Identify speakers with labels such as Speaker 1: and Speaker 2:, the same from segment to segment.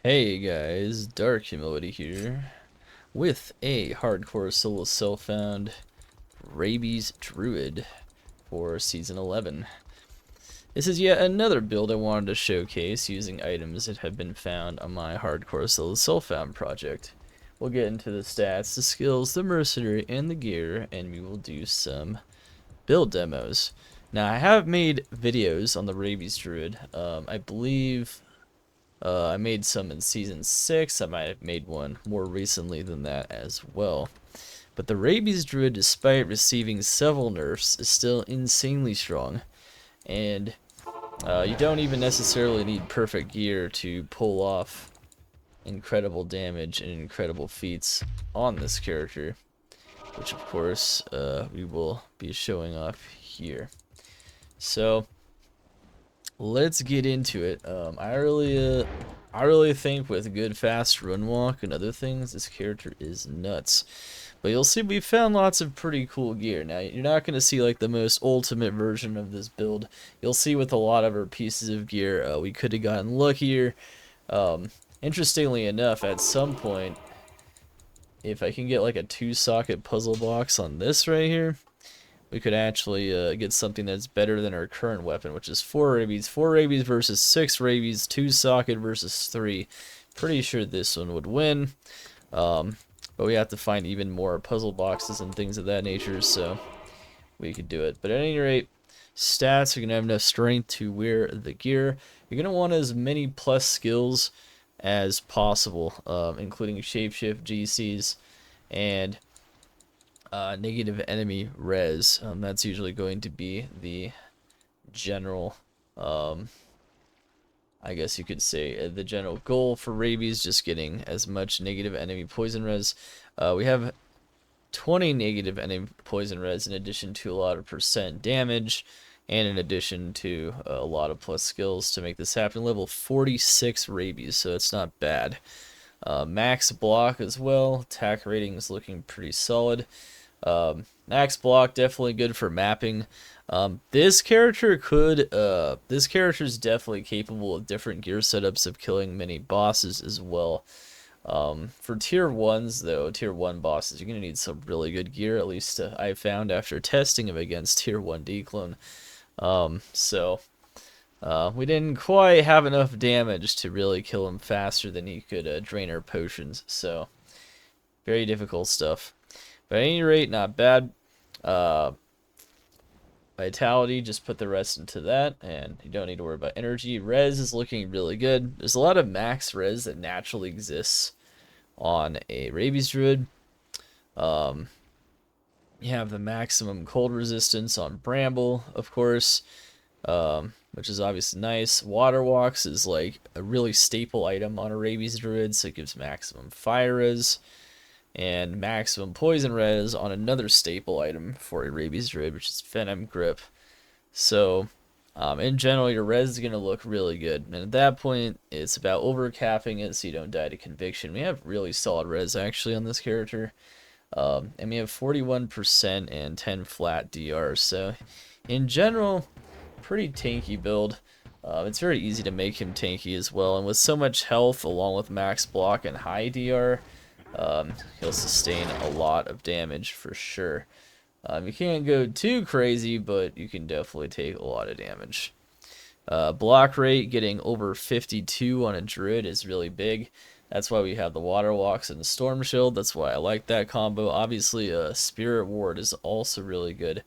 Speaker 1: Hey guys, Dark Humility here with a hardcore solo self-found Rabies Druid for Season 11. This is yet another build I wanted to showcase using items that have been found on my hardcore solo self-found project. We'll get into the stats, the skills, the mercenary, and the gear, and we will do some build demos. Now, I have made videos on the Rabies Druid. I believe I made some in Season 6. I might have made one more recently than that as well. But the Rabies Druid, despite receiving several nerfs, is still insanely strong. And you don't even necessarily need perfect gear to pull off incredible damage and incredible feats on this character. Which, of course, we will be showing off here. So, let's get into it. I really think with good fast run walk and other things, this character is nuts. But you'll see we found lots of pretty cool gear. Now, you're not going to see like the most ultimate version of this build. You'll see with a lot of our pieces of gear, we could have gotten luckier. Interestingly enough, at some point, if I can get like a 2-socket puzzle box on this right here, we could actually get something that's better than our current weapon, which is 4 rabies. 4 rabies versus 6 rabies, 2-socket versus 3. Pretty sure this one would win. But we have to find even more puzzle boxes and things of that nature, so we could do it. But at any rate, stats, you're going to have enough strength to wear the gear. You're going to want as many plus skills as possible, including shapeshift, GCs, and negative enemy res. That's usually going to be the general, I guess you could say, the general goal for rabies, just getting as much negative enemy poison res. We have 20 negative enemy poison res in addition to a lot of percent damage, and in addition to a lot of plus skills to make this happen. Level 46 rabies, so it's not bad. Max block as well. Attack rating is looking pretty solid. Max block definitely good for mapping. This character is definitely capable of different gear setups of killing many bosses as well. For tier 1s though, tier 1 bosses, you're gonna need some really good gear, at least I found after testing him against tier 1 declone. We didn't quite have enough damage to really kill him faster than he could drain our potions, so very difficult stuff. But at any rate, not bad. Vitality, just put the rest into that, and you don't need to worry about energy. Res is looking really good. There's a lot of max res that naturally exists on a Rabies Druid. You have the maximum cold resistance on Bramble, of course, which is obviously nice. Water Walks is like a really staple item on a Rabies Druid, so it gives maximum fire res. And maximum poison res on another staple item for a Rabies Druid, which is Venom Grip. So, in general, your res is going to look really good. And at that point, it's about overcapping it so you don't die to conviction. We have really solid res actually on this character. And we have 41% and 10 flat DR. So, in general, pretty tanky build. It's very easy to make him tanky as well. And with so much health, along with max block and high DR, he'll sustain a lot of damage for sure. You can't go too crazy, but you can definitely take a lot of damage. Block rate getting over 52 on a druid is really big. That's why we have the water walks and the storm shield. That's why I like that combo. Obviously, spirit ward is also really good.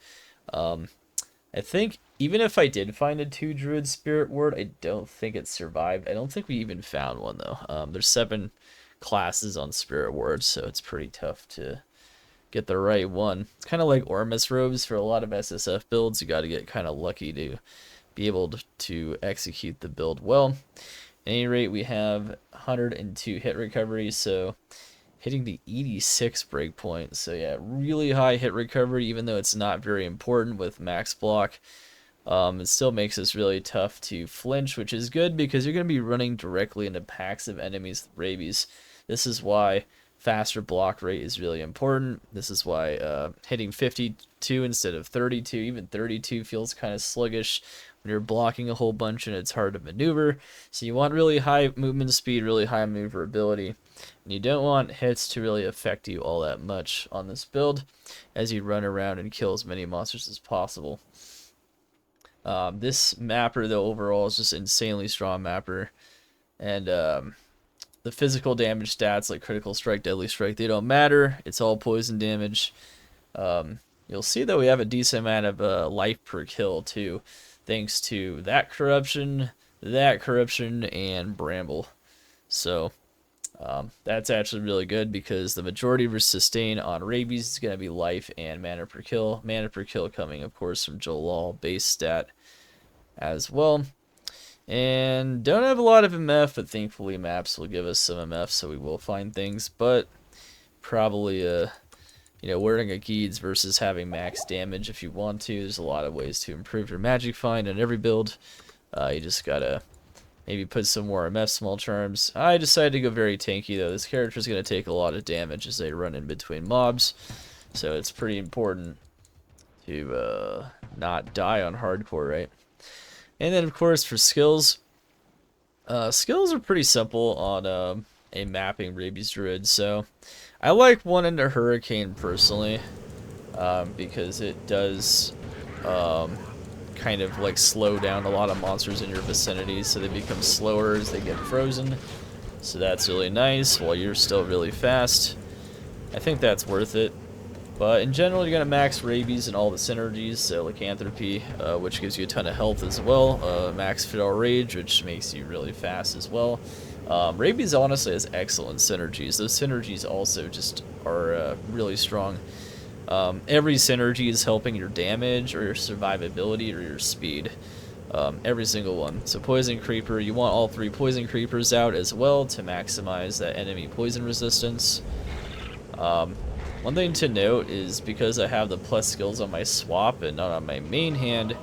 Speaker 1: I think even if I did find a 2 druid spirit ward, I don't think it survived. I don't think we even found one though. There's 7 classes on spirit wards, so it's pretty tough to get the right one. It's kind of like Ormus robes for a lot of SSF builds. You got to get kind of lucky to be able to execute the build well. At any rate, we have 102 hit recovery, so hitting the 86 breakpoint. So yeah, really high hit recovery, even though it's not very important with max block. It still makes this really tough to flinch, which is good because you're going to be running directly into packs of enemies with rabies. This is why faster block rate is really important. This is why hitting 52 instead of 32, even 32 feels kind of sluggish. when you're blocking a whole bunch and it's hard to maneuver. So you want really high movement speed, really high maneuverability. And you don't want hits to really affect you all that much on this build as you run around and kill as many monsters as possible. This mapper, though, overall is just insanely strong mapper. And the physical damage stats like critical strike, deadly strike, they don't matter. It's all poison damage. You'll see that we have a decent amount of life per kill, too, thanks to that corruption, and bramble. So that's actually really good because the majority of your sustain on rabies is going to be life and mana per kill. Mana per kill coming, of course, from Jalal base stat as well. And don't have a lot of MF, but thankfully maps will give us some MF, so we will find things. But probably, wearing a Geeds versus having max damage if you want to. There's a lot of ways to improve your magic find in every build. You just gotta maybe put some more MF small charms. I decided to go very tanky, though. This character is going to take a lot of damage as they run in between mobs. So it's pretty important to not die on hardcore, right? And then, of course, for skills, skills are pretty simple on a mapping Rabies Druid. So I like one into Hurricane personally because it does kind of like slow down a lot of monsters in your vicinity, so they become slower as they get frozen. So that's really nice while you're still really fast. I think that's worth it. But in general, you're going to max Rabies and all the synergies, so Lycanthropy, which gives you a ton of health as well, max Fidel Rage, which makes you really fast as well. Rabies honestly has excellent synergies. Those synergies also just are really strong. Every synergy is helping your damage or your survivability or your speed. Every single one. So Poison Creeper, you want all 3 Poison Creepers out as well to maximize that enemy poison resistance. One thing to note is because I have the plus skills on my swap and not on my main hand,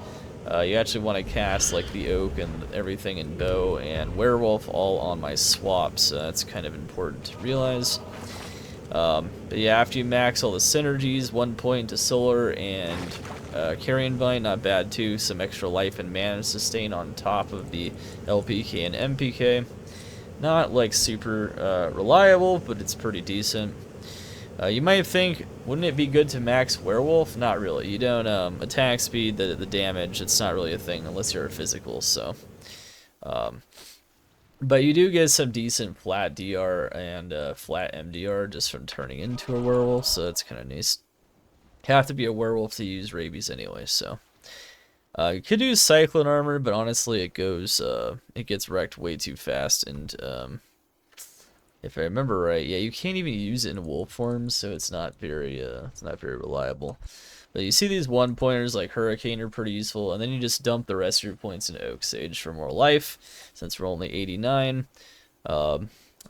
Speaker 1: you actually want to cast like the Oak and everything in Bow and Werewolf all on my swap, so that's kind of important to realize. But yeah, after you max all the synergies, 1 point to Solar and Carrion Vine, not bad too. Some extra life and mana sustain on top of the LPK and MPK. Not like super reliable, but it's pretty decent. You might think, wouldn't it be good to max Werewolf? Not really. You don't attack speed, the damage, it's not really a thing unless you're a physical, so. But you do get some decent flat DR and flat MDR just from turning into a werewolf, so that's kind of nice. You have to be a werewolf to use Rabies anyway, so. You could use Cyclone Armor, but honestly it gets wrecked way too fast, and if I remember right, yeah, you can't even use it in wolf form, so it's not very reliable. But you see these 1-pointers like Hurricane are pretty useful, and then you just dump the rest of your points into Oak Sage for more life, since we're only 89. I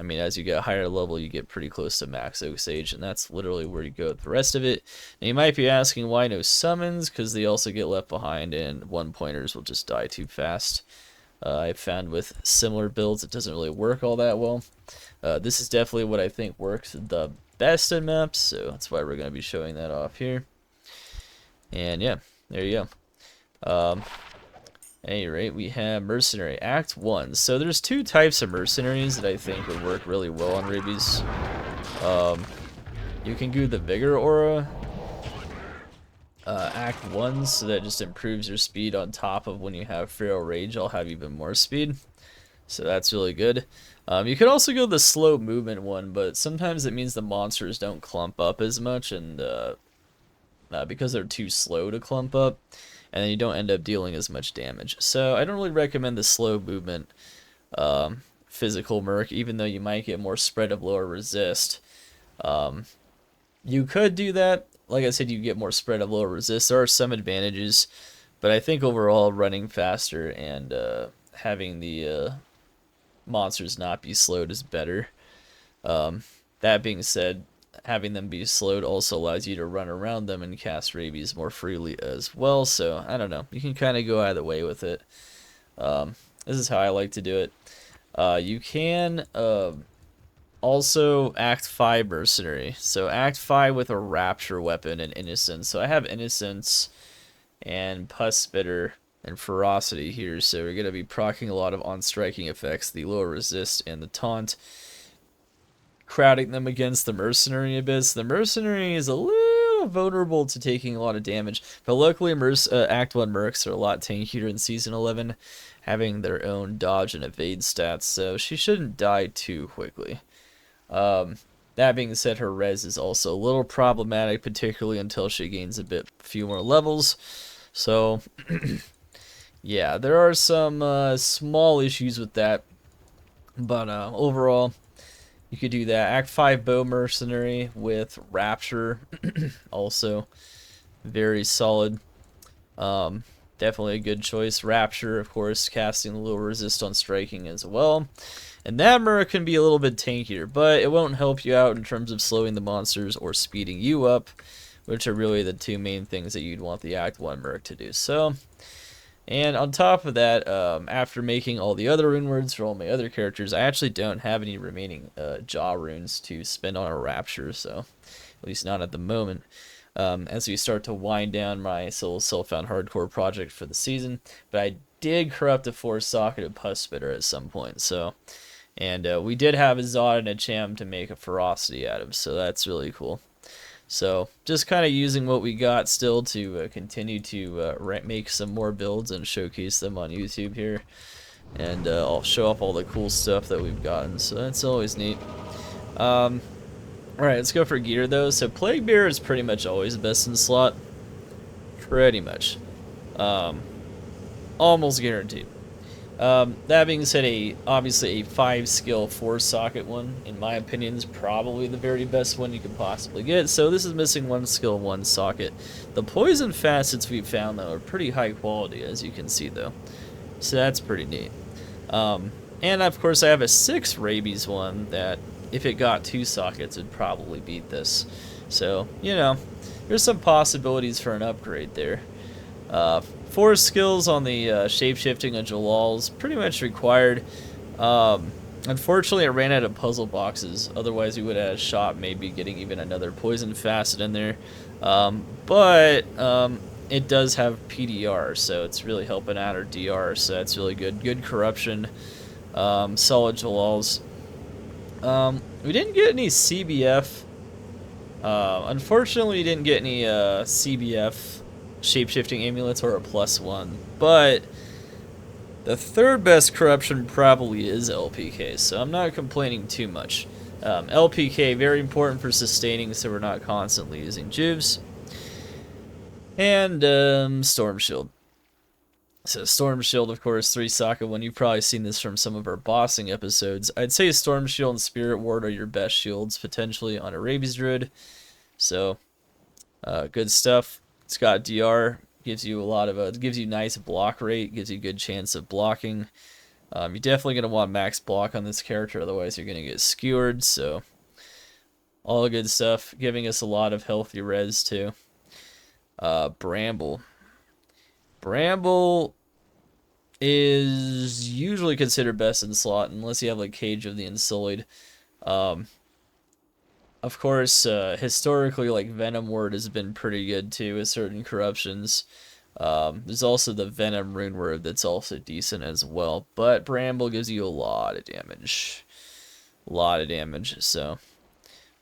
Speaker 1: mean, as you get a higher level, you get pretty close to max Oak Sage, and that's literally where you go with the rest of it. And you might be asking why no summons, because they also get left behind, and 1-pointers will just die too fast. I've found with similar builds it doesn't really work all that well. This is definitely what I think works the best in maps, so that's why we're going to be showing that off here. And yeah, there you go. At any rate, we have Mercenary, Act 1. So there's 2 types of Mercenaries that I think would work really well on Rabies. You can do the Vigor Aura, Act 1, so that just improves your speed on top of when you have Feral Rage, I'll have even more speed. So that's really good. You could also go the slow movement one, but sometimes it means the monsters don't clump up as much, and because they're too slow to clump up, and then you don't end up dealing as much damage. So I don't really recommend the slow movement physical Merc, even though you might get more spread of lower resist. You could do that. Like I said, you get more spread of lower resist. There are some advantages, but I think overall running faster and having the monsters not be slowed is better. That being said, having them be slowed also allows you to run around them and cast Rabies more freely as well. So I don't know, you can kind of go either way with it. This is how I like to do it. You can also Act 5 Mercenary. So Act 5 with a Rapture weapon and Innocence. So I have Innocence and Pus Spitter and ferocity here, so we're going to be proccing a lot of on-striking effects, the lower resist and the taunt, crowding them against the Mercenary a bit. So the Mercenary is a little vulnerable to taking a lot of damage, but luckily Act 1 Mercs are a lot tankier in Season 11, having their own dodge and evade stats, so she shouldn't die too quickly. That being said, her res is also a little problematic, particularly until she gains few more levels. So, yeah, there are some small issues with that, but overall, you could do that. Act 5 Bow Mercenary with Rapture, also very solid. Definitely a good choice. Rapture, of course, casting a little resist on striking as well. And that Merc can be a little bit tankier, but it won't help you out in terms of slowing the monsters or speeding you up, which are really the two main things that you'd want the Act 1 Merc to do. So, and on top of that, after making all the other rune words for all my other characters, I actually don't have any remaining jaw runes to spend on a Rapture, so at least not at the moment. As we start to wind down my self-found hardcore project for the season, but I did corrupt a 4-socketed Pus Spitter at some point, so, and we did have a Zod and a Cham to make a Ferocity out of, so that's really cool. So just kind of using what we got still to continue to make some more builds and showcase them on YouTube here, and I'll show off all the cool stuff that we've gotten, so that's always neat. Alright, let's go for gear though. So Plague Bearer is pretty much always the best in slot. Pretty much. Almost guaranteed. That being said, obviously a 5-skill 4-socket one, in my opinion, is probably the very best one you could possibly get. So this is missing 1 skill, 1 socket. The poison facets we've found though are pretty high quality, as you can see though. So that's pretty neat. And of course I have a 6 rabies one that, if it got 2 sockets, it'd probably beat this. So, you know, there's some possibilities for an upgrade there. 4 skills on the shape-shifting of Jalal's pretty much required. Unfortunately, I ran out of puzzle boxes. Otherwise, we would have had a shot maybe getting even another poison facet in there. But it does have PDR, so it's really helping out our DR, so that's really good. Good corruption. Solid Jalal's. We didn't get any CBF. Unfortunately, we didn't get any CBF shape-shifting amulets or a +1. But the third best corruption probably is LPK, so I'm not complaining too much. LPK, very important for sustaining, so we're not constantly using juves. And Storm Shield. So Storm Shield, of course, 3-socket one. You've probably seen this from some of our bossing episodes. I'd say Storm Shield and Spirit Ward are your best shields, potentially, on a Rabies Druid. So, good stuff. It's got DR, gives you a lot of, gives you nice block rate, gives you a good chance of blocking. You're definitely going to want max block on this character, otherwise you're going to get skewered. So, all good stuff, giving us a lot of healthy res too. Bramble. Bramble is usually considered best in slot unless you have like Cage of the Unsullied. Of course, historically, like Venom Word has been pretty good too with certain corruptions. There's also the Venom Rune Word that's also decent as well, but Bramble gives you a lot of damage. So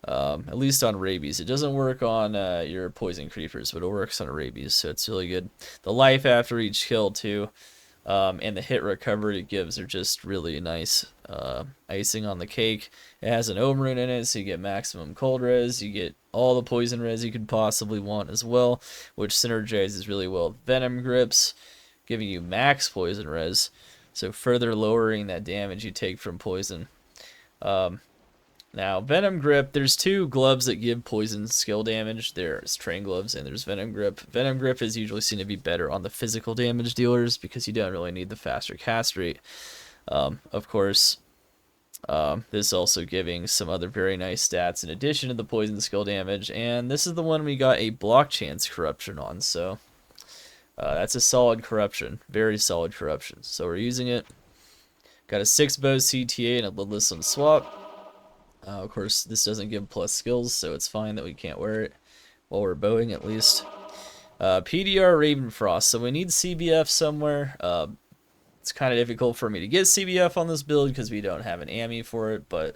Speaker 1: at least on rabies. It doesn't work on your poison creepers, but it works on rabies, so it's really good. The life after each kill too, and the hit recovery it gives are just really nice icing on the cake. It has an Ohm rune in it, so you get maximum cold res. You get all the poison res you could possibly want as well, which synergizes really well with Venom Grips, giving you max poison res, so further lowering that damage you take from poison. Now, Venom Grip, there's 2 gloves that give poison skill damage. There's Train Gloves and there's Venom Grip. Venom Grip is usually seen to be better on the physical damage dealers because you don't really need the faster cast rate. Of course, this is also giving some other very nice stats in addition to the poison skill damage. And this is the one we got a block chance corruption on, so that's a solid corruption. Very solid corruption. So we're using it. Got a 6 bow CTA and a lidless on swap. Of course, this doesn't give plus skills, so it's fine that we can't wear it while we're bowing, at least. PDR Ravenfrost. So we need CBF somewhere. It's kind of difficult for me to get CBF on this build because we don't have an AMI for it, but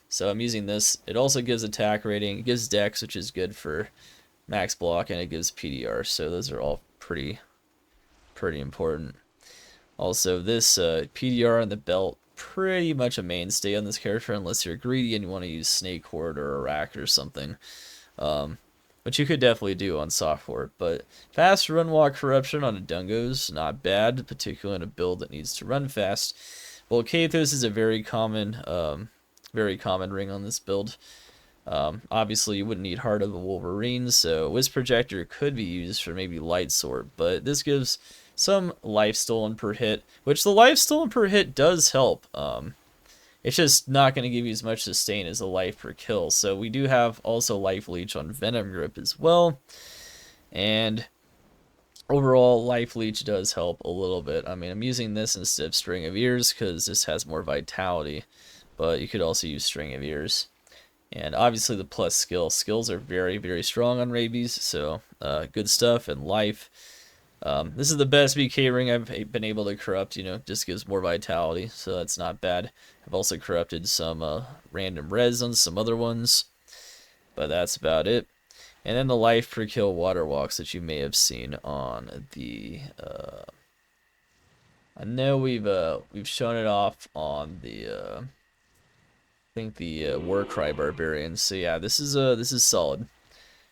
Speaker 1: so I'm using this. It also gives attack rating, it gives dex, which is good for max block, and it gives PDR, so those are all pretty important. Also, this PDR on the belt, pretty much a mainstay on this character unless you're greedy and you want to use Snake Horde or Iraq or something. Which you could definitely do on software, but fast run walk corruption on a Dungo's not bad, particularly in a build that needs to run fast. Well, Kathos is a very common ring on this build. Obviously, you wouldn't need Heart of the Wolverine, so Wisp Projector could be used for maybe Light Sword, but this gives some life stolen per hit, which the life stolen per hit does help. It's just not going to give you as much sustain as a life per kill. So we do have also life leech on Venom Grip as well. And overall, life leech does help a little bit. I mean, I'm using this instead of String of Ears because this has more vitality. But you could also use String of Ears. And obviously the plus skills are very strong on Rabies. So good stuff. And life. This is the best BK ring I've been able to corrupt, you know, just gives more vitality, so that's not bad. I've also corrupted some random res on some other ones, but that's about it. And then the life per kill water walks that you may have seen on the, I know we've shown it off on the, I think the Warcry Barbarian, so yeah, this is solid.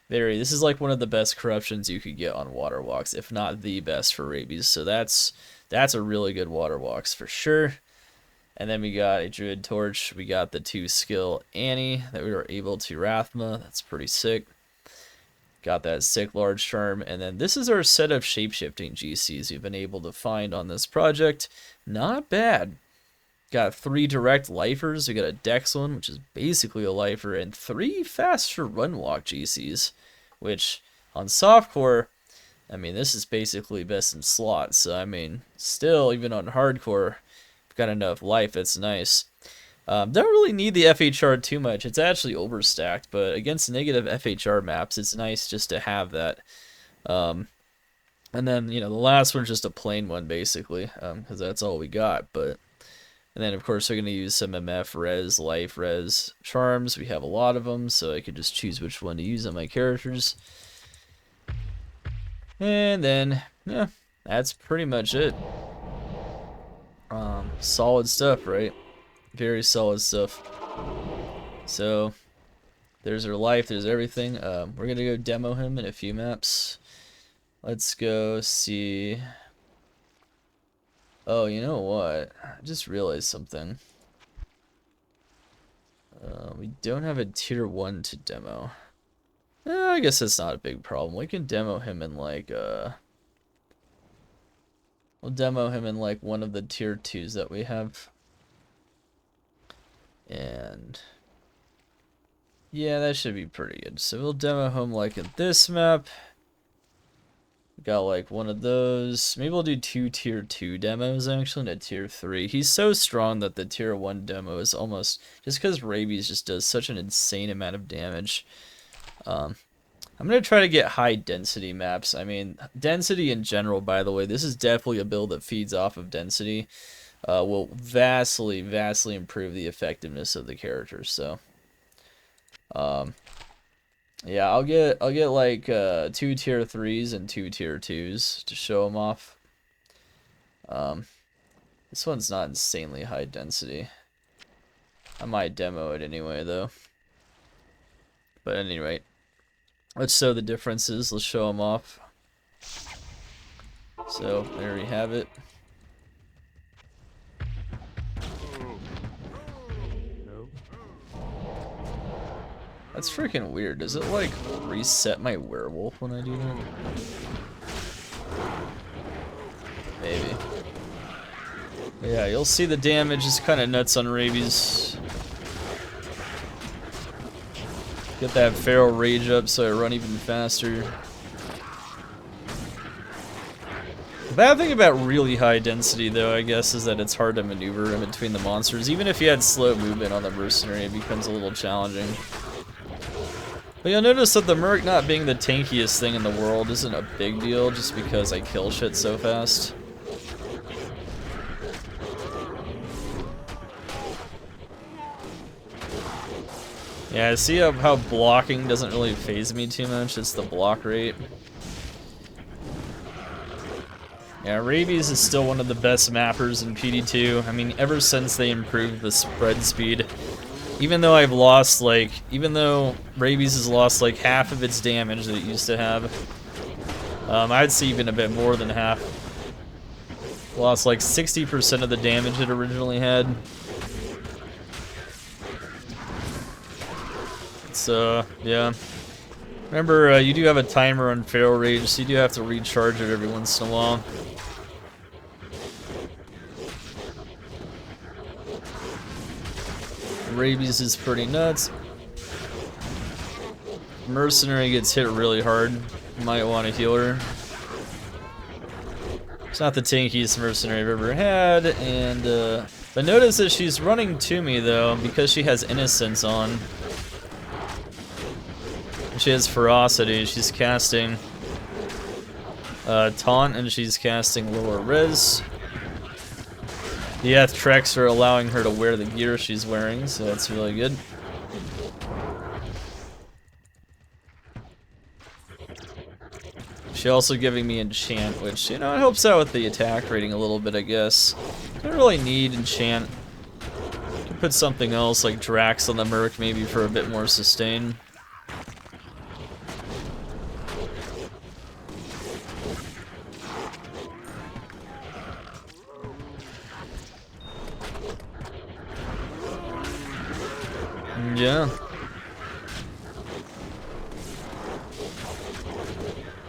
Speaker 1: This is like one of the best corruptions you could get on water walks, if not the best for Rabies. So that's a really good water walks for sure. And then we got a Druid Torch. We got the 2 skill Annie that we were able to Rathma. That's pretty sick. Got that sick large charm. And then this is our set of shapeshifting GCs we've been able to find on this project. Not bad. Got 3 direct lifers. We got a dex one, which is basically a lifer, and 3 faster run walk GCs, which on softcore, I mean, this is basically best in slot. So I mean, still, even on hardcore, we've got enough life. It's nice. Don't really need the FHR too much. It's actually overstacked, but against negative FHR maps, it's nice just to have that. And then, you know, the last one's just a plain one, basically, because that's all we got, but... And then, of course, we're going to use some MF, Res, Life, Res, Charms. We have a lot of them, so I could just choose which one to use on my characters. And then, yeah, that's pretty much it. Solid stuff, right? Very solid stuff. So, there's our life, there's everything. We're going to go demo him in a few maps. Let's go see... Oh, you know what? I just realized something. We don't have a tier 1 to demo. I guess that's not a big problem. We can demo him in like, we'll demo him in like one of the tier 2s that we have. And yeah, that should be pretty good. So we'll demo him like in this map. Got like one of those. Maybe we'll do 2 tier 2 demos actually, and a tier 3. He's so strong that the tier 1 demo is almost, just because Rabies just does such an insane amount of damage. I'm going to try to get high density maps. I mean, density in general, by the way, this is definitely a build that feeds off of density. Will vastly improve the effectiveness of the character, so... yeah, I'll get like 2 tier 3s and 2 tier 2s to show them off. This one's not insanely high density. I might demo it anyway though. But at any rate, let's show the differences. Let's show them off. So there we have it. That's freaking weird. Does it like reset my werewolf when I do that? Maybe. But yeah, you'll see the damage is kind of nuts on Rabies. Get that feral rage up so I run even faster. The bad thing about really high density though, I guess, is that it's hard to maneuver in between the monsters. Even if you had slow movement on the Mercenary, it becomes a little challenging. But you'll notice that the Merc not being the tankiest thing in the world isn't a big deal just because I kill shit so fast. Yeah, I see how blocking doesn't really faze me too much, it's the block rate. Yeah, Rabies is still one of the best mappers in PD2. I mean, ever since they improved the spread speed. Even though Rabies has lost like half of its damage that it used to have. I'd say even a bit more than half. Lost like 60% of the damage it originally had. So, yeah. Remember, you do have a timer on Feral Rage, so you do have to recharge it every once in a while. Rabies is pretty nuts. Mercenary gets hit really hard. You might want to heal her. It's not the tankiest Mercenary I've ever had, and but notice that she's running to me though because she has Innocence on. She has Ferocity. She's casting Taunt, and she's casting Lower Res. The Treks are allowing her to wear the gear she's wearing, so that's really good. She's also giving me Enchant, which, you know, it helps out with the attack rating a little bit, I guess. Don't really need Enchant. Could put something else like Drax on the Merc maybe for a bit more sustain. Yeah.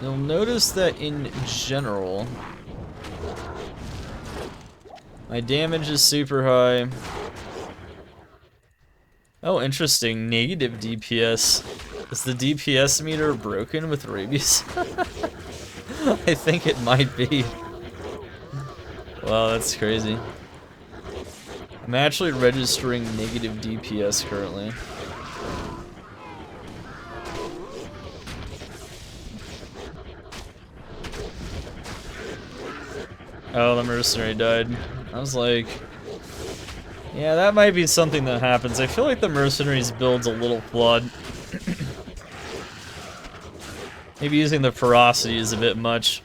Speaker 1: You'll notice that in general, my damage is super high. Oh, interesting. Negative DPS. Is the DPS meter broken with Rabies? I think it might be. Wow, that's crazy. I'm actually registering negative DPS currently. Oh, the Mercenary died. I was like, yeah, that might be something that happens. I feel like the Mercenary's build's a little flawed. Maybe using the Ferocity is a bit much.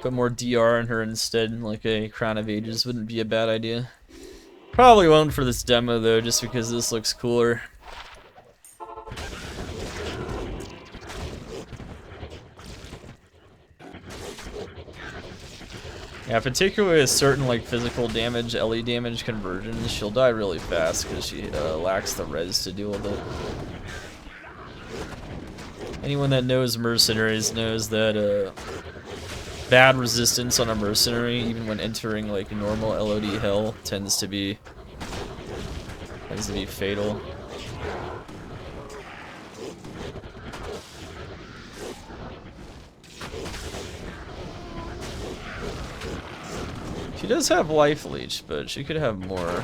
Speaker 1: Put more DR in her instead, like a Crown of Ages wouldn't be a bad idea. Probably won't for this demo though, just because this looks cooler. Yeah, particularly a certain like physical damage, LE damage conversions, she'll die really fast because she lacks the res to deal with it. Anyone that knows Mercenaries knows that bad resistance on a Mercenary, even when entering like normal LOD hell, tends to be fatal. She does have life leech, but she could have more.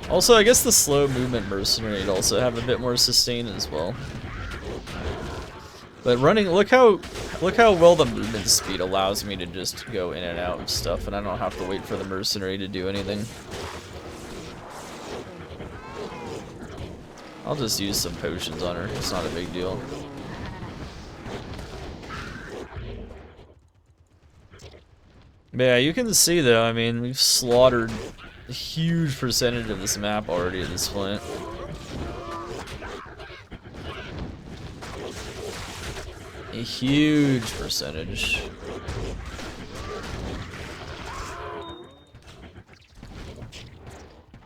Speaker 1: Also, I guess the slow movement Mercenary would also have a bit more sustain as well. But running, look how well the movement speed allows me to just go in and out of stuff, and I don't have to wait for the Mercenary to do anything. I'll just use some potions on her, it's not a big deal. But yeah, you can see though, I mean, we've slaughtered a huge percentage of this map already at this point. A huge percentage.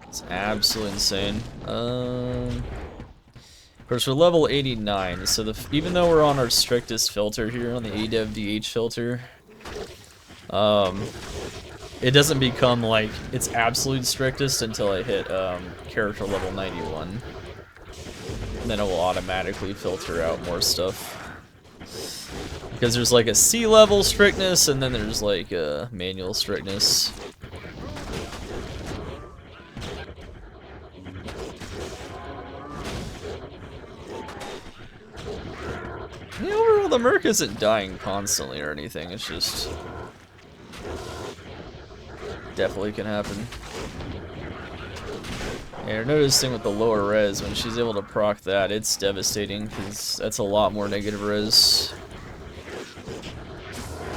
Speaker 1: It's absolutely insane. Of course, we're level 89, so even though we're on our strictest filter here, on the ADevDH filter, it doesn't become like its absolute strictest until I hit character level 91. And then it will automatically filter out more stuff. Because there's like a C level strictness, and then there's like a manual strictness. Well, the Merc isn't dying constantly or anything, it's just... definitely can happen. And you're noticing with the lower res, when she's able to proc that, it's devastating, because that's a lot more negative res.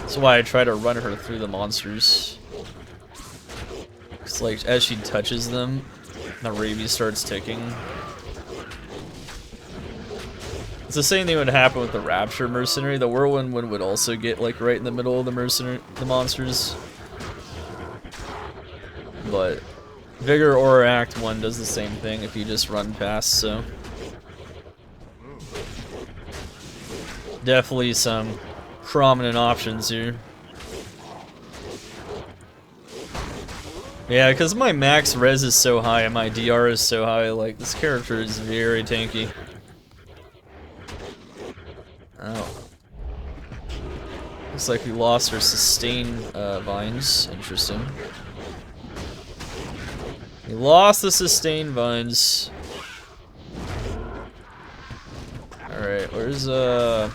Speaker 1: That's why I try to run her through the monsters. It's like, as she touches them, the rabies starts ticking. It's the same thing would happen with the Rapture Mercenary. The Whirlwind one would also get like right in the middle of the monsters. But Vigor or Act 1 does the same thing if you just run past, so. Definitely some prominent options here. Yeah, because my max res is so high and my DR is so high, like, this character is very tanky. Oh. Looks like we lost our sustain vines. Interesting. We lost the sustain vines. Alright, where's where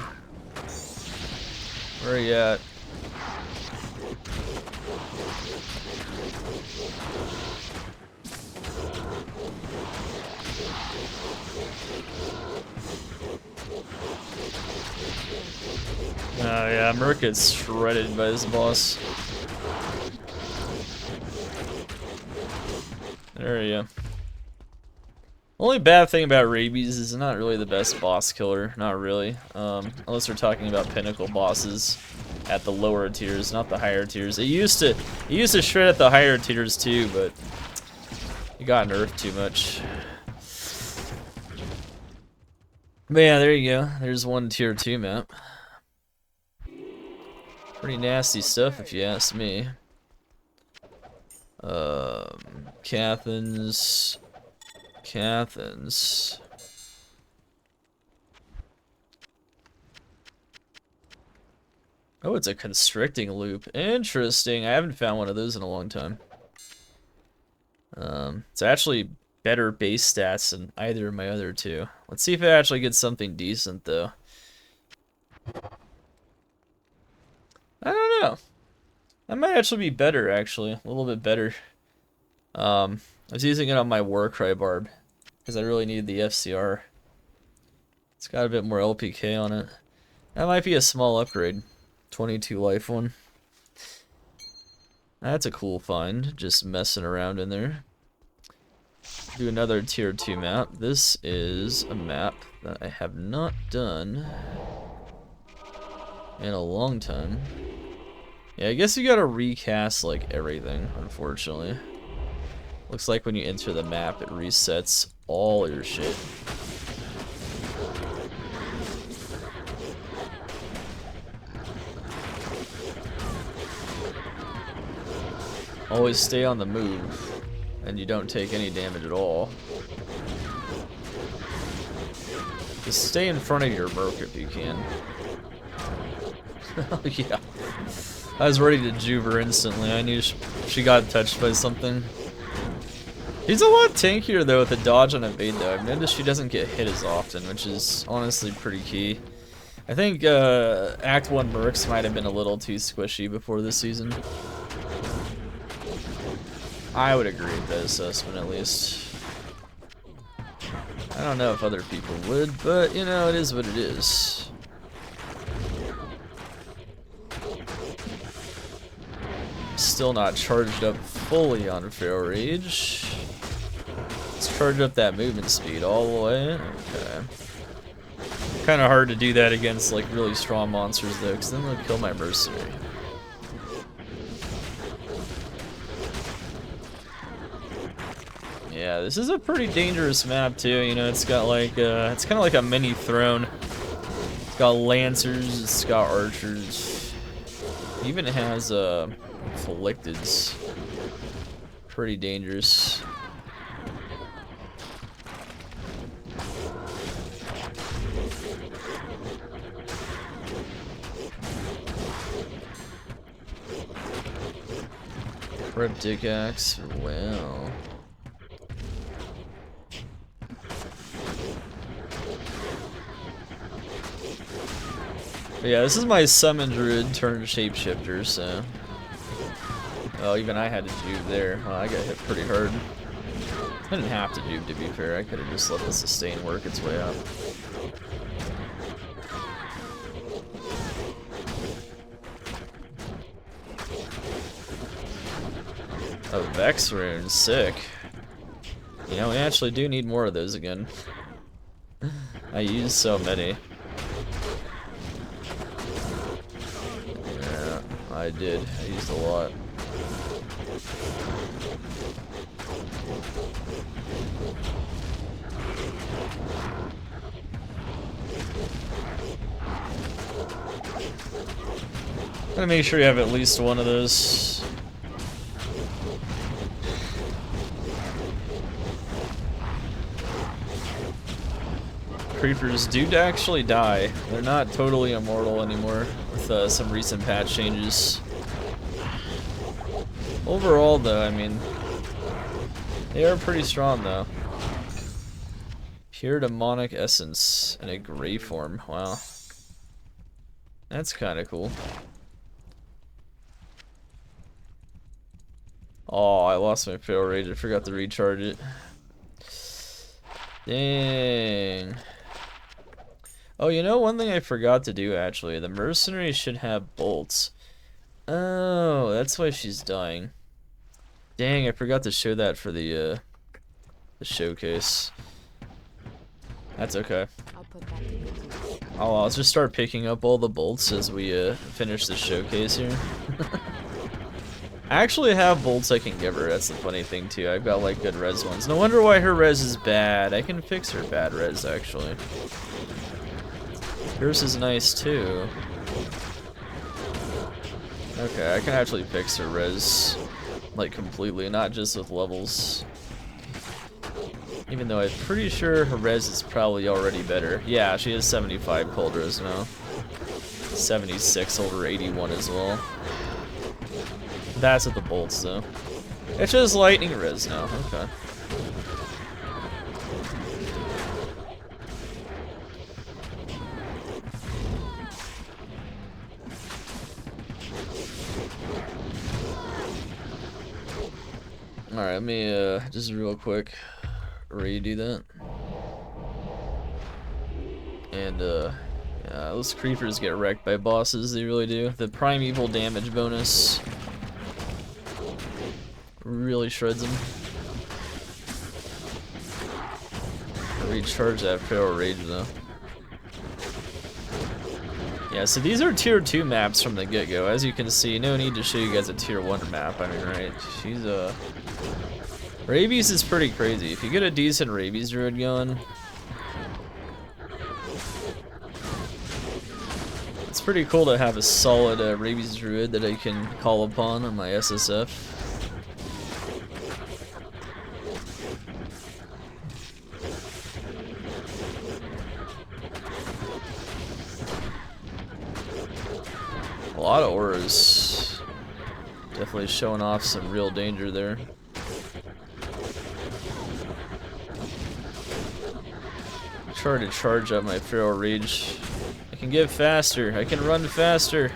Speaker 1: are you at? Oh yeah, Merc gets shredded by this boss. There we go. Only bad thing about Rabies is not really the best boss killer, not really. Unless we're talking about pinnacle bosses at the lower tiers, not the higher tiers. It used to shred at the higher tiers too, but it got nerfed too much. But yeah, there you go. There's one tier 2 map. Pretty nasty stuff if you ask me. Cathans. Oh, it's a constricting loop. Interesting. I haven't found one of those in a long time. It's actually better base stats than either of my other two. Let's see if it actually gets something decent, though. I don't know. That might actually be better, actually. A little bit better. I was using it on my Warcry Barb, because I really needed the FCR. It's got a bit more LPK on it. That might be a small upgrade. 22 life one. That's a cool find, just messing around in there. Do another tier 2 map. This is a map that I have not done in a long time. Yeah, I guess you gotta recast like everything, unfortunately. Looks like when you enter the map, it resets all your shit. Always stay on the move, and you don't take any damage at all. Just stay in front of your Merc if you can. Oh yeah. I was ready to juve her instantly. I knew she got touched by something. She's a lot tankier though with the dodge and evade though. I've noticed she doesn't get hit as often, which is honestly pretty key. I think Act 1 Mercs might have been a little too squishy before this season. I would agree with that assessment at least. I don't know if other people would, but you know, it is what it is. Still not charged up fully on Feral Rage. Let's charge up that movement speed all the way. Okay. Kind of hard to do that against like really strong monsters though, because then they'll kill my Mercenary. Yeah, this is a pretty dangerous map too. You know, it's got like it's kind of like a mini throne. It's got lancers, it's got archers. It even has afflicteds. Pretty dangerous. Cryptic Axe, well. But yeah, this is my summon druid turned shapeshifter, so. Oh, even I had to juke there. Well, I got hit pretty hard. I didn't have to juke, to be fair. I could have just let the sustain work its way out. Oh, Vex rune, sick. You know, we actually do need more of those again. I used so many. Yeah, I did. I used a lot. Gotta make sure you have at least one of those. Creepers do actually die. They're not totally immortal anymore with some recent patch changes. Overall, though, I mean, they are pretty strong, though. Pure demonic essence in a gray form. Wow. That's kind of cool. Oh, I lost my fail rage. I forgot to recharge it. Dang. Oh, you know, one thing I forgot to do, actually. The Mercenary should have bolts. Oh, that's why she's dying. Dang, I forgot to show that for the showcase. That's okay. I'll just start picking up all the bolts as we finish the showcase here. I actually have bolts I can give her. That's the funny thing too. I've got like good res ones. No wonder why her res is bad. I can fix her bad res actually. Hers is nice too. Okay, I can actually fix her res like completely, not just with levels. Even though I'm pretty sure her res is probably already better. Yeah, she has 75 cold res now. 76 over 81 as well. That's with the bolts though. It's just lightning res now. Okay. Alright, let me just real quick redo that. And yeah, those creepers get wrecked by bosses, they really do. The primeval damage bonus really shreds them. Recharge that fail rage though. Yeah, so these are tier 2 maps from the get-go. As you can see, no need to show you guys a tier 1 map. I mean, right? She's Rabies is pretty crazy. If you get a decent Rabies Druid going, it's pretty cool to have a solid Rabies Druid that I can call upon on my SSF. A lot of auras. Definitely showing off some real danger there. Try to charge up my feral rage. I can get faster. I can run faster.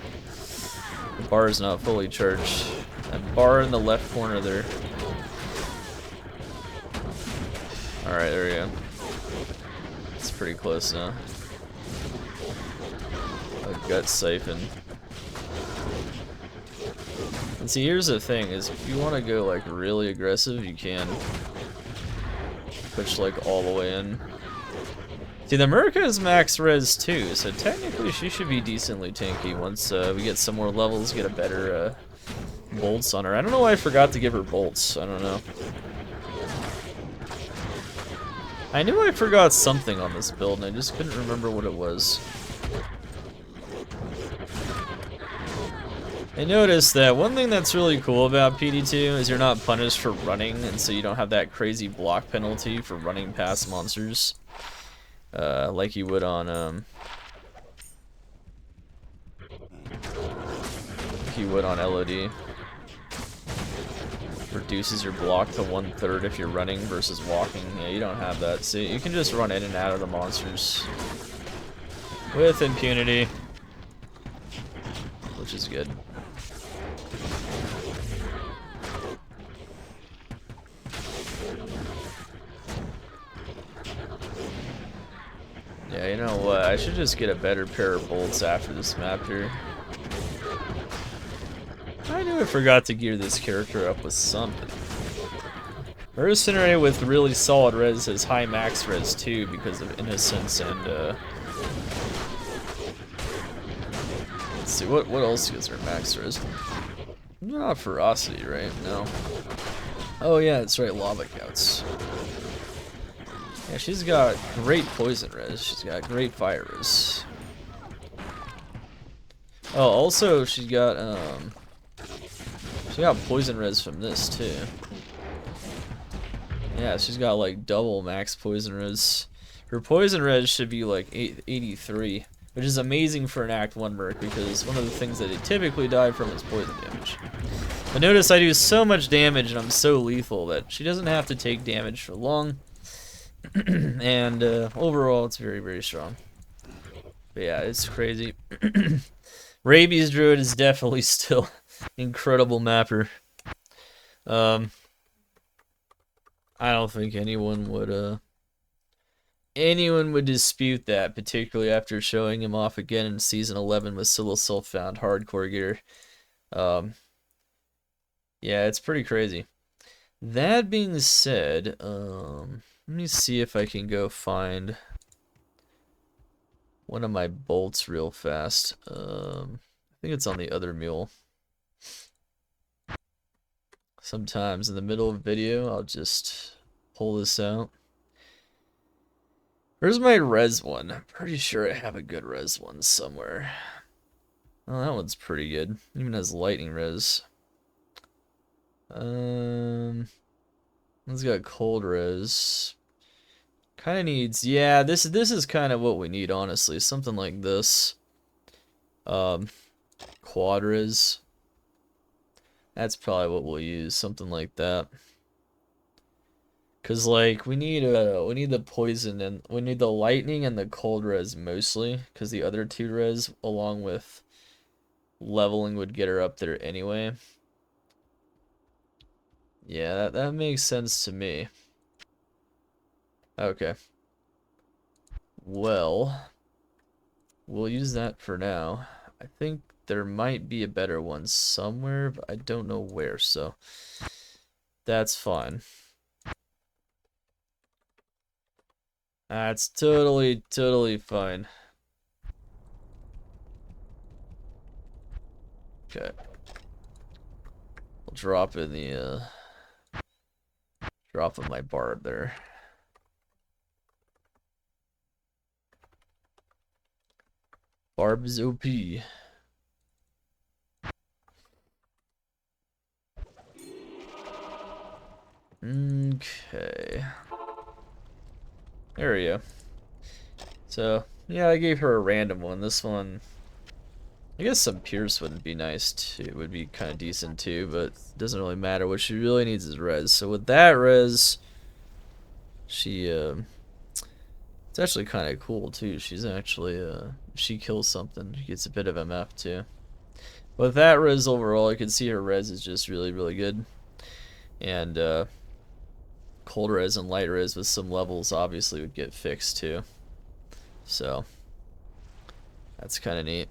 Speaker 1: The bar is not fully charged. That bar in the left corner there. Alright, there we go. It's pretty close now. A gut siphon. And see, here's the thing, is if you want to go like really aggressive, you can push like all the way in. See, the Merc is max res too, so technically she should be decently tanky once we get some more levels, get a better bolts on her. I don't know why I forgot to give her bolts, I don't know. I knew I forgot something on this build and I just couldn't remember what it was. I noticed that one thing that's really cool about PD2 is you're not punished for running, and so you don't have that crazy block penalty for running past monsters. Like you would on LOD. Reduces your block to 1/3 if you're running versus walking. Yeah, you don't have that. So you can just run in and out of the monsters with impunity. which is good. Yeah, you know what? I should just get a better pair of bolts after this map here. I knew I forgot to gear this character up with something. Mercenary with really solid res has high max res too because of Innocence and let's see, what else gives her max res? Not Ferocity, right? No. Oh yeah, that's right, Lava Gouts. Yeah, she's got great poison res. She's got great fire res. Oh, also she got poison res from this too. Yeah, she's got like double max poison res. Her poison res should be like 83, which is amazing for an Act 1 Merc because one of the things that they typically die from is poison damage. But notice I do so much damage and I'm so lethal that she doesn't have to take damage for long. And overall, it's very, very strong. But yeah, it's crazy. Rabies Druid is definitely still incredible mapper. I don't think anyone would dispute that, particularly after showing him off again in Season 11 with Solo Self-Found hardcore gear. Yeah, it's pretty crazy. That being said, let me see if I can go find one of my bolts real fast. I think it's on the other mule. Sometimes in the middle of a video, I'll just pull this out. Where's my res one? I'm pretty sure I have a good res one somewhere. Oh, that one's pretty good. Even has lightning res. It's got cold res. Kind of needs, yeah, this is kind of what we need, honestly. Something like this. Quad res. That's probably what we'll use, something like that. Cause like we need the poison and we need the lightning and the cold res mostly, cause the other two res along with leveling would get her up there anyway. Yeah, that makes sense to me. Okay. Well, we'll use that for now. I think there might be a better one somewhere, but I don't know where, so that's fine. That's totally fine. Okay. We'll drop in the drop of my barb there. Barb is OP. Okay. There we go. So, yeah, I gave her a random one. This one, I guess some Pierce wouldn't be nice too. It would be kind of decent too, but it doesn't really matter. What she really needs is res. So with that res, she, it's actually kind of cool too. She's actually, she kills something. She gets a bit of MF too. With that res overall, you can see her res is just really good. And, cold res and light res with some levels obviously would get fixed too. So, that's kind of neat.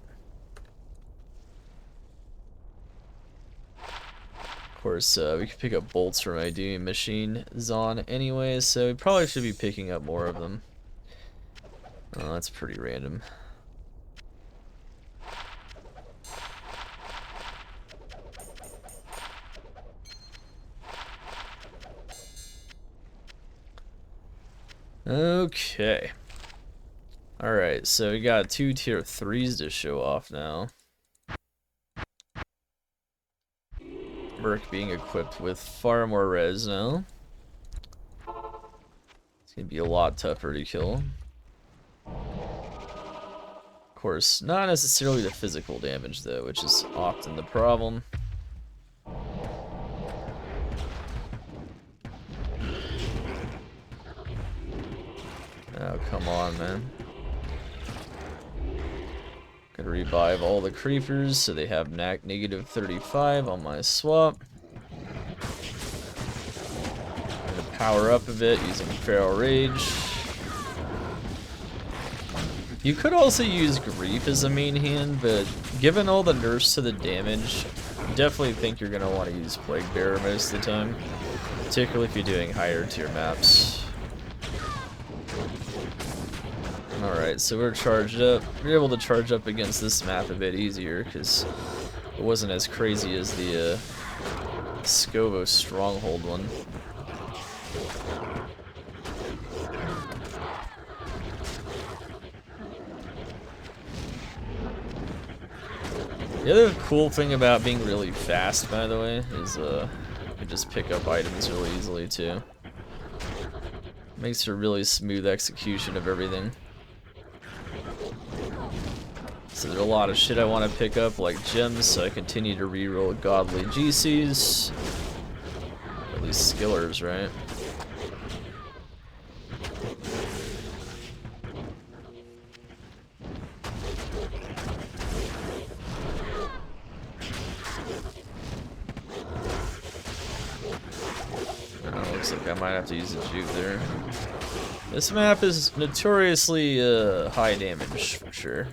Speaker 1: Of course, we can pick up bolts from my Doom Machine Zon anyways, so we probably should be picking up more of them. Oh, that's pretty random. Okay. Alright, so we got 2 tier 3s to show off now. Merc being equipped with far more res now. It's gonna be a lot tougher to kill. Of course, not necessarily the physical damage though, which is often the problem. Oh, come on, man. Can revive all the creepers so they have negative 35 on my swap. I'm gonna power up a bit using Feral Rage. You could also use Grief as a main hand, but given all the nerfs to the damage, I definitely think you're gonna want to use Plague Bearer most of the time, particularly if you're doing higher tier maps. Alright, so we're charged up. We're able to charge up against this map a bit easier because it wasn't as crazy as the Scovo Stronghold one. The other cool thing about being really fast, by the way, is you can just pick up items really easily too. Makes for really smooth execution of everything. So there's a lot of shit I want to pick up, like gems, so I continue to reroll godly GCs. At least skillers, right? Looks like I might have to use a juke there. This map is notoriously high damage, for sure.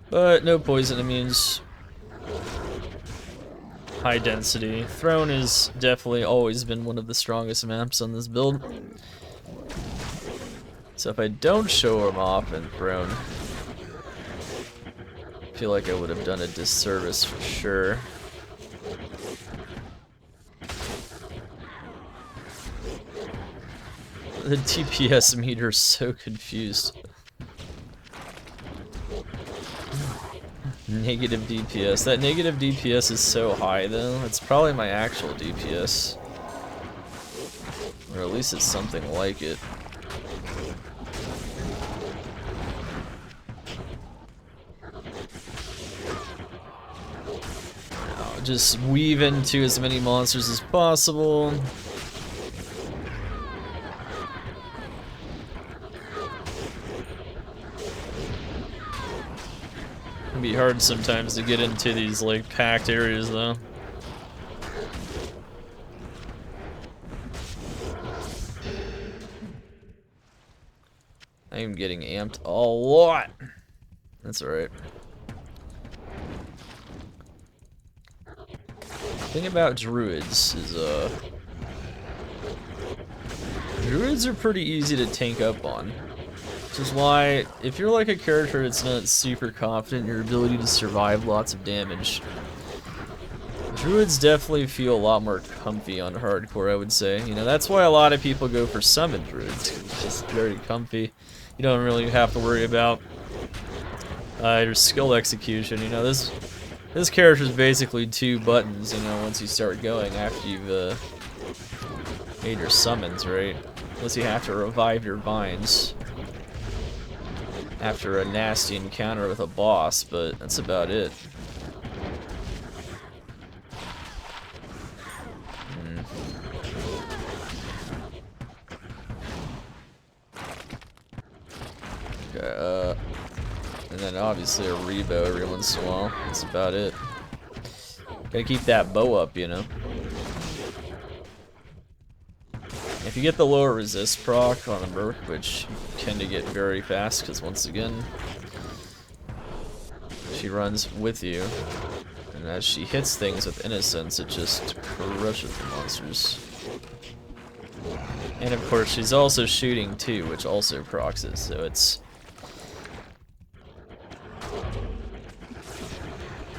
Speaker 1: But no poison immunes. High density. Throne has definitely always been one of the strongest maps on this build. So if I don't show him off in Throne, I feel like I would have done a disservice for sure. The DPS meter is so confused. Negative DPS. That negative DPS is so high though. It's probably my actual DPS. Or at least it's something like it. Now, just weave into as many monsters as possible. It can be hard sometimes to get into these like packed areas though. I am getting amped a lot. That's alright. The thing about druids is druids are pretty easy to tank up on. Which is why, if you're like a character that's not super confident in your ability to survive lots of damage, druids definitely feel a lot more comfy on hardcore, I would say. You know, that's why a lot of people go for summon druids. It's just very comfy. You don't really have to worry about your skill execution. You know, this character is basically 2 buttons, you know, once you start going after you've made your summons, right? Unless you have to revive your vines after a nasty encounter with a boss, but that's about it. Okay, and then obviously a rebow every once in a while. That's about it. Gotta keep that bow up, you know. If you get the lower resist proc on the Merc, which you tend to get very fast, because once again, she runs with you, and as she hits things with innocence, it just crushes the monsters. And of course, she's also shooting too, which also procs it, so it's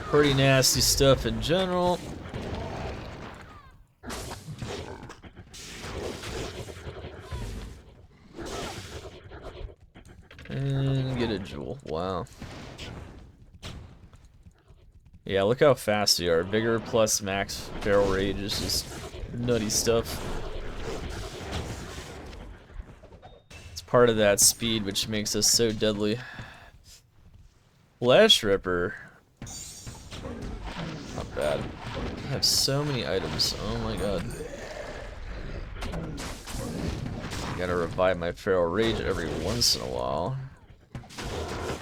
Speaker 1: pretty nasty stuff in general. And get a jewel. Wow. Yeah, look how fast we are. Bigger plus max feral rage is just nutty stuff. It's part of that speed which makes us so deadly. Flesh Ripper. Not bad. I have so many items. Oh my god. Gotta revive my feral rage every once in a while.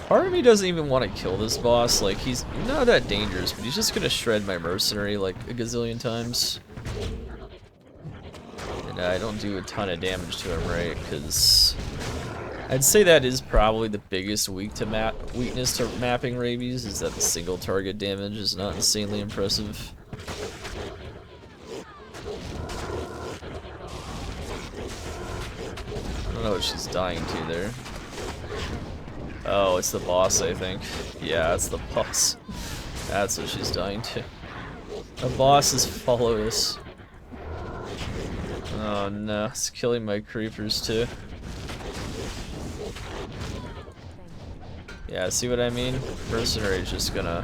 Speaker 1: Part of me doesn't even want to kill this boss. Like, he's not that dangerous, but he's just gonna shred my Mercenary like a gazillion times. And I don't do a ton of damage to him, right? Because I'd say that is probably the biggest weakness to mapping Rabies, is that the single target damage is not insanely impressive. I don't know what she's dying to there. Oh, it's the boss, I think. Yeah, it's the boss. That's what she's dying to. The boss has followed us. Oh no, it's killing my creepers too. Yeah, see what I mean? Mercenary is just gonna...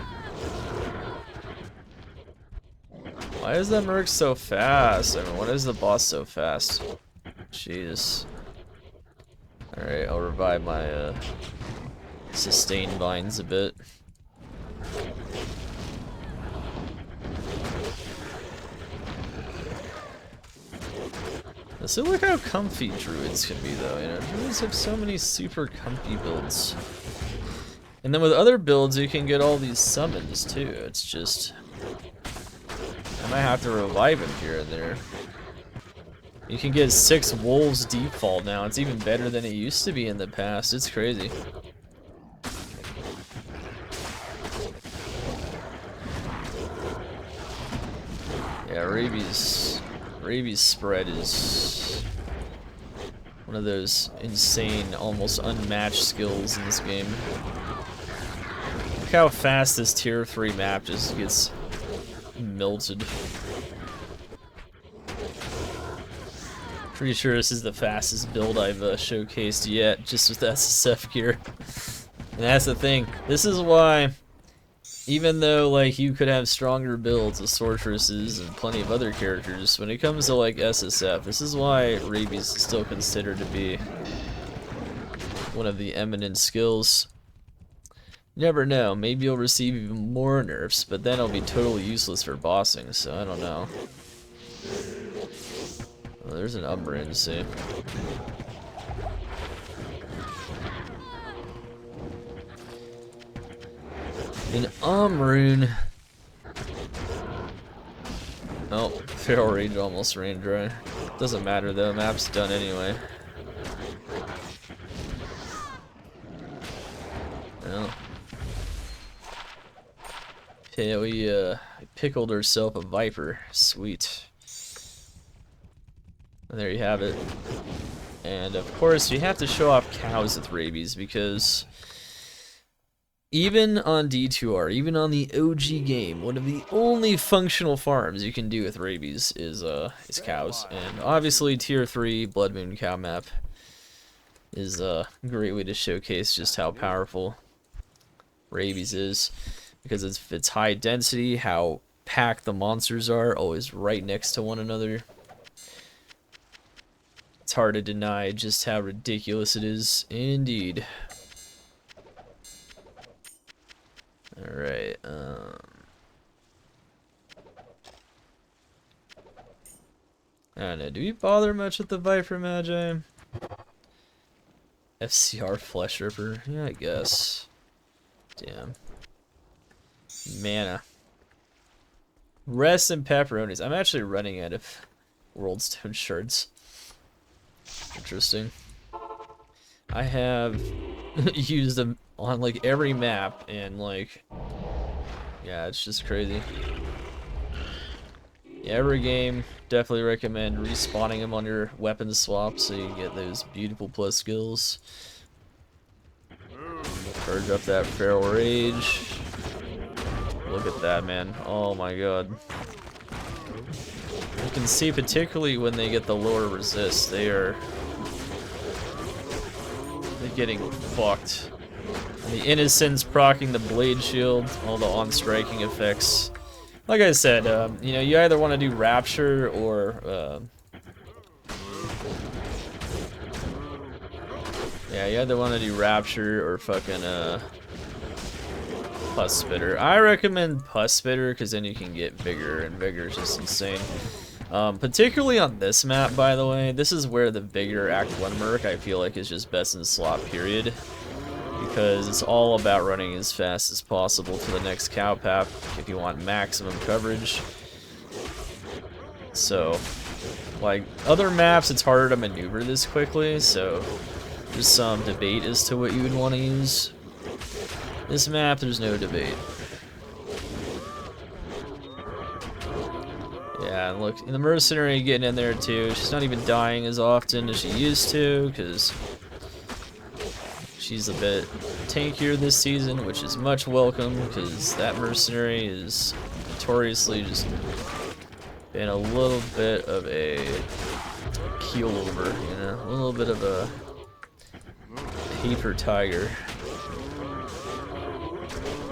Speaker 1: Why is that Merc so fast? I mean, why is the boss so fast? Jeez. Alright, I'll revive my sustain vines a bit. So look how comfy druids can be though, you know, druids have so many super comfy builds. And then with other builds you can get all these summons too, it's just... I might have to revive him here and there. You can get 6 wolves default now, it's even better than it used to be in the past, it's crazy. Yeah, Rabies spread is one of those insane, almost unmatched skills in this game. Look how fast this tier 3 map just gets melted. Pretty sure this is the fastest build I've showcased yet, just with SSF gear. And that's the thing. This is why, even though like you could have stronger builds with sorceresses and plenty of other characters, when it comes to like SSF, this is why Rabies is still considered to be one of the eminent skills. You never know, maybe you'll receive even more nerfs, but then it'll be totally useless for bossing, so I don't know. Oh, there's an Umbran, see. An rune. Oh, Feral Rage almost ran dry. Doesn't matter though, map's done anyway. Well. Okay, we pickled ourselves a Viper. Sweet. And there you have it. And of course, you have to show off cows with Rabies because even on D2R, even on the OG game, one of the only functional farms you can do with Rabies is cows. And obviously, Tier 3 Blood Moon cow map is a great way to showcase just how powerful Rabies is, because it's high density, how packed the monsters are, always right next to one another. It's hard to deny just how ridiculous it is, indeed. Alright, I don't know, do we bother much with the Viper Magi? FCR Flesh Ripper, yeah, I guess. Damn. Mana. Rest and pepperonis. I'm actually running out of World Stone shards. Interesting. I have used them on like every map, and like, yeah, it's just crazy. Yeah, every game, definitely recommend respawning them on your weapon swap so you can get those beautiful plus skills. Purge up that Feral Rage. Look at that, man. Oh my god. You can see, particularly when they get the lower resist, they're getting fucked. And the Innocents proccing the Blade Shield, all the on-striking effects. Like I said, you know, you either want to do Rapture or yeah, you either want to do Rapture or fucking Pus Spitter. I recommend Pus Spitter because then you can get Vigor, and Vigor is just insane. Particularly on this map, by the way, this is where the Vigor Act 1 Merc I feel like is just best in slot, period. because it's all about running as fast as possible to the next cow path if you want maximum coverage. So, like, other maps, it's harder to maneuver this quickly, so there's some debate as to what you would want to use. This map, there's no debate. Yeah, and look, and the Mercenary getting in there too. She's not even dying as often as she used to, because she's a bit tankier this season, which is much welcome, because that Mercenary is notoriously just been a little bit of a keel over, you know, a little bit of a paper tiger.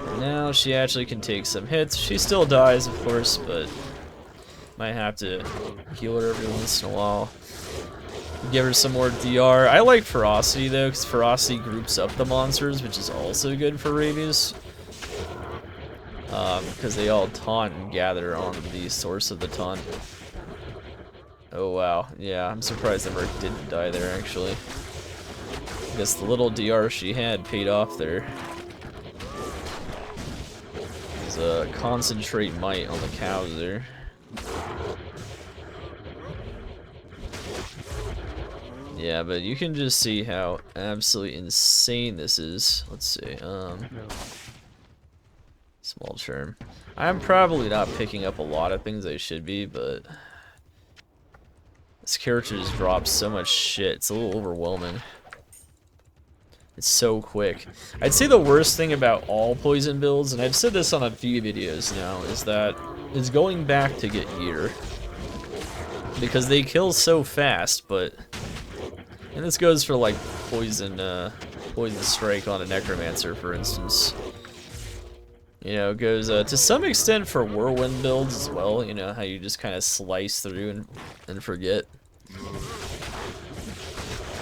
Speaker 1: And now she actually can take some hits. She still dies, of course, but might have to heal her every once in a while. Give her some more DR. I like Ferocity though, because Ferocity groups up the monsters, which is also good for Rabies. Because they all taunt and gather on the source of the taunt. Oh wow, yeah, I'm surprised the Merc didn't die there actually. I guess the little DR she had paid off there. There's a concentrate might on the cows there. Yeah, but you can just see how absolutely insane this is. Let's see, small term. I'm probably not picking up a lot of things I should be, but this character just drops so much shit, it's a little overwhelming. It's so quick. I'd say the worst thing about all poison builds, and I've said this on a few videos now, is that it's going back to get gear. Because they kill so fast, but... And this goes for like poison strike on a necromancer, for instance. You know, it goes to some extent for whirlwind builds as well. You know how you just kind of slice through and forget.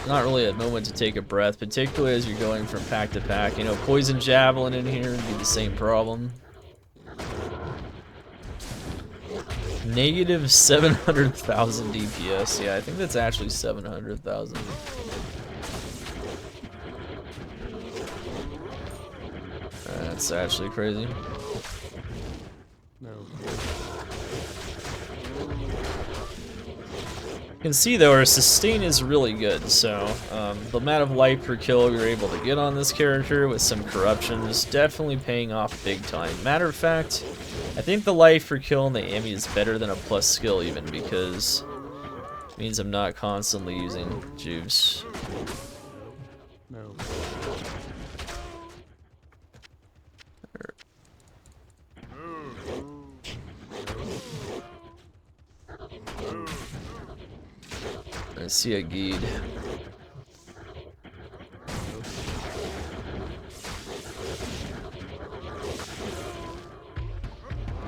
Speaker 1: Not really a moment to take a breath, particularly as you're going from pack to pack. You know, poison javelin in here would be the same problem. Negative 700,000 DPS. Yeah, I think that's actually 700,000. That's actually crazy.
Speaker 2: No.
Speaker 1: You can see though our sustain is really good, so the amount of life per kill you're able to get on this character with some corruption is definitely paying off big time. Matter of fact, I think the life per kill on the Ami is better than a plus skill even, because it means I'm not constantly using juice.
Speaker 2: No. I see a Geed.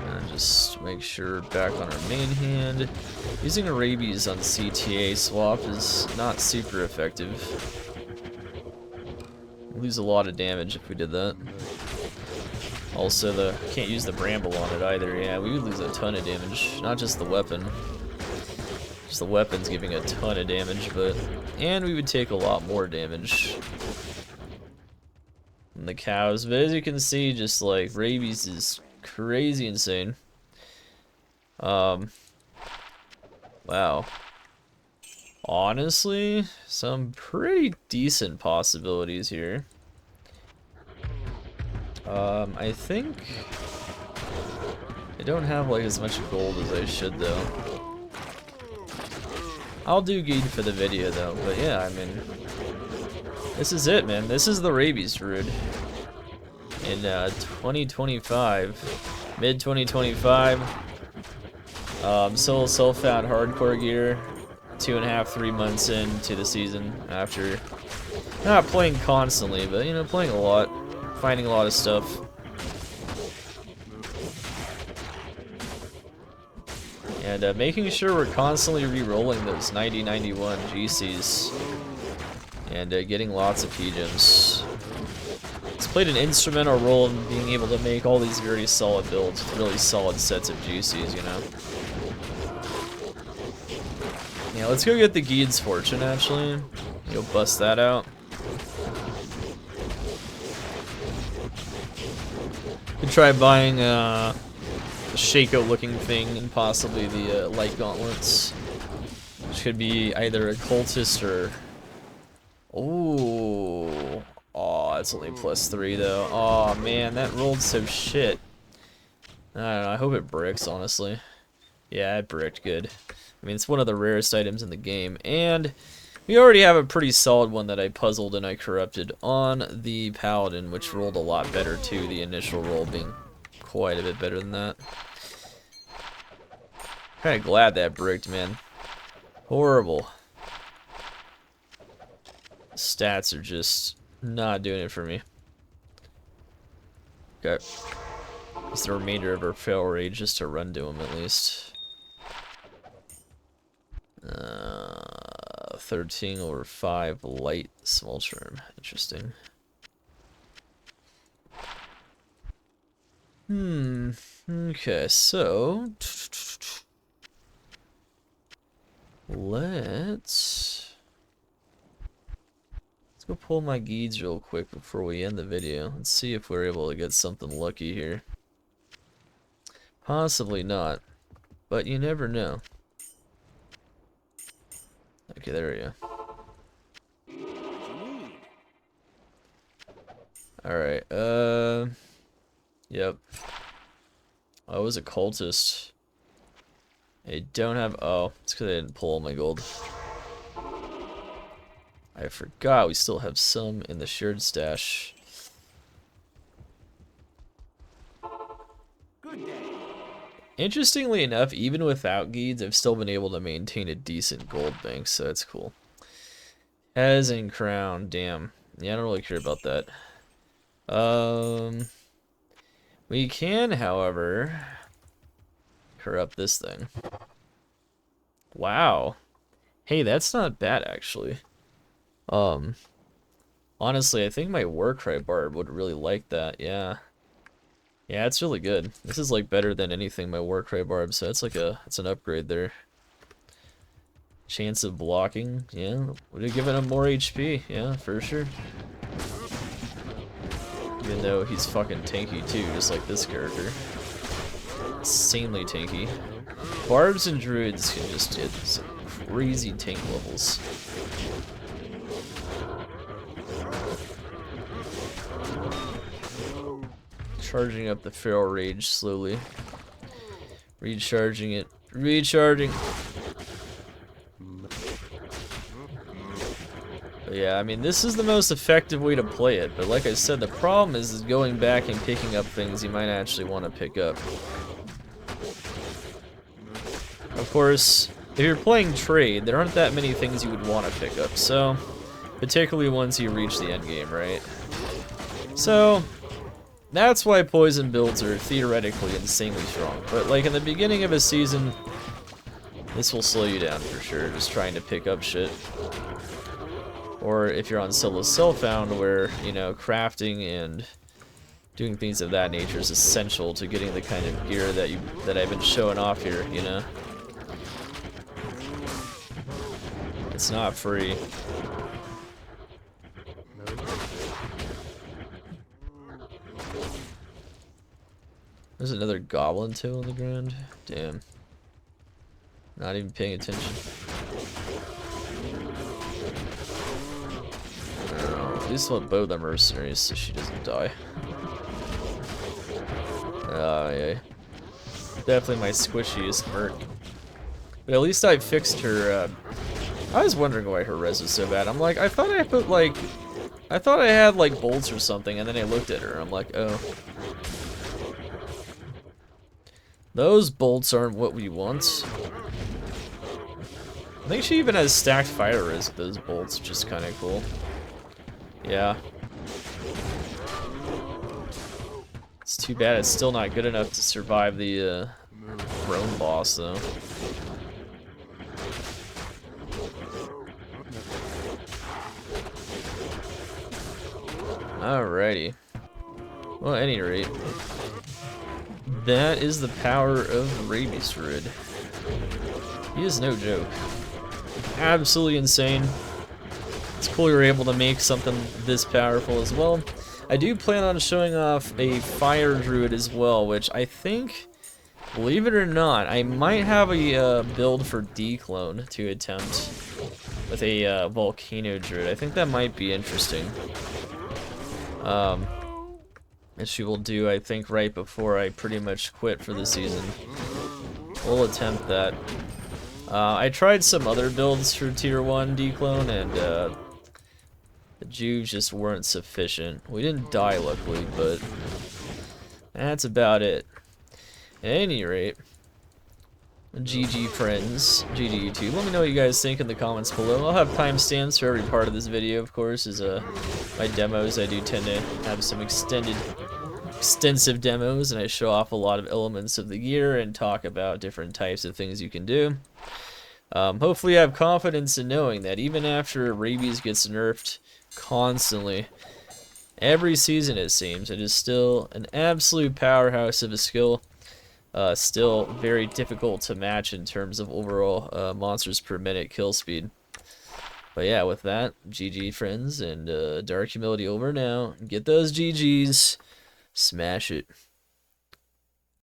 Speaker 2: And just make sure back on our main hand. Using a Rabies on CTA swap is not super effective. We lose a lot of damage if we did that. Also, can't use the bramble on it either. Yeah, we would lose a ton of damage, not just the weapon. Just the weapon's giving a ton of damage, and we would take a lot more damage than the cows. But as you can see, just like Rabies is crazy insane. Wow. Honestly, some pretty decent possibilities here. I think I don't have like as much gold as I should though. I'll do Geed for the video though, but yeah, I mean, this is it, man. This is the Rabies Druid in 2025, mid 2025. Still self-found hardcore gear, 2.5, 3 months into the season after not playing constantly, but you know, playing a lot, finding a lot of stuff. And making sure we're constantly re-rolling those 90-91 GCs and getting lots of P-gems. It's played an instrumental role in being able to make all these very solid builds with really solid sets of GCs, you know. Yeah, let's go get the Geed's Fortune actually. Go bust that out.
Speaker 1: Could try buying the Shaco looking thing and possibly the light gauntlets. Which could be either a cultist or... Ooh. Oh, that's only +3 though. Oh man, that rolled so shit. I don't know, I hope it bricks, honestly. Yeah, it bricked good. I mean, it's one of the rarest items in the game. And we already have a pretty solid one that I puzzled and I corrupted on the Paladin, which rolled a lot better too, the initial roll being quite a bit better than that. Kinda glad that bricked, man. Horrible. Stats are just not doing it for me. Okay. It's the remainder of our fail rate just to run to him at least. 13 over 5 light small term. Interesting. Okay, so let's go pull my geeds real quick before we end the video. Let's see if we're able to get something lucky here. Possibly not, but you never know. Okay, there we go. Alright, yep. Oh, it was a cultist. I don't have, oh, it's because I didn't pull all my gold. I forgot we still have some in the shared stash. Good day. Interestingly enough, even without geeds, I've still been able to maintain a decent gold bank, so that's cool. As in crown, damn. Yeah, I don't really care about that. We can, however, corrupt this thing. Wow. Hey, that's not bad, actually. Honestly, I think my Warcry Barb would really like that, yeah. Yeah, it's really good. This is like better than anything my Warcry Barb, so it's like it's an upgrade there. Chance of blocking, yeah. Would have given him more HP, yeah, for sure. Even though he's fucking tanky too, just like this character. Insanely tanky. Barbs and druids can just hit some crazy tank levels. Charging up the Feral Rage slowly. Recharging it. Recharging. But yeah, I mean, this is the most effective way to play it. But like I said, the problem is going back and picking up things you might actually want to pick up. Of course, if you're playing trade, there aren't that many things you would want to pick up. So, particularly once you reach the end game, right? So, that's why poison builds are theoretically insanely strong. But like in the beginning of a season, this will slow you down for sure, just trying to pick up shit. Or if you're on solo self-found, where, you know, crafting and doing things of that nature is essential to getting the kind of gear that I've been showing off here, you know? It's not free. There's another goblin tail on the ground. Damn. Not even paying attention. At least I'll bow the mercenaries so she doesn't die. Oh, yeah. Definitely my squishiest Merc. But at least I fixed her, I was wondering why her res was so bad. I'm like, I thought I put, like... I thought I had, like, bolts or something, and then I looked at her, and I'm like, oh. Those bolts aren't what we want. I think she even has stacked fire res with those bolts, which is kind of cool. Yeah. It's too bad it's still not good enough to survive the Rome boss, though. Alrighty. Well, at any rate, that is the power of Rabies Druid. He is no joke. Absolutely insane. It's cool you're able to make something this powerful as well. I do plan on showing off a Fire Druid as well, which I think, believe it or not, I might have a build for Declone to attempt with a Volcano Druid. I think that might be interesting. Which we will do, I think, right before I pretty much quit for the season. We'll attempt that. I tried some other builds for Tier 1 Declone, and the juves just weren't sufficient. We didn't die, luckily, but that's about it. At any rate, GG friends, GG YouTube. Let me know what you guys think in the comments below. I'll have timestamps for every part of this video, of course, as my demos. I do tend to have some extensive demos, and I show off a lot of elements of the gear and talk about different types of things you can do. Hopefully I have confidence in knowing that even after Rabies gets nerfed constantly, every season it seems, it is still an absolute powerhouse of a skill. Still very difficult to match in terms of overall monsters per minute kill speed. But yeah, with that, GG friends, and Dark Humility over now. Get those GGs, smash it.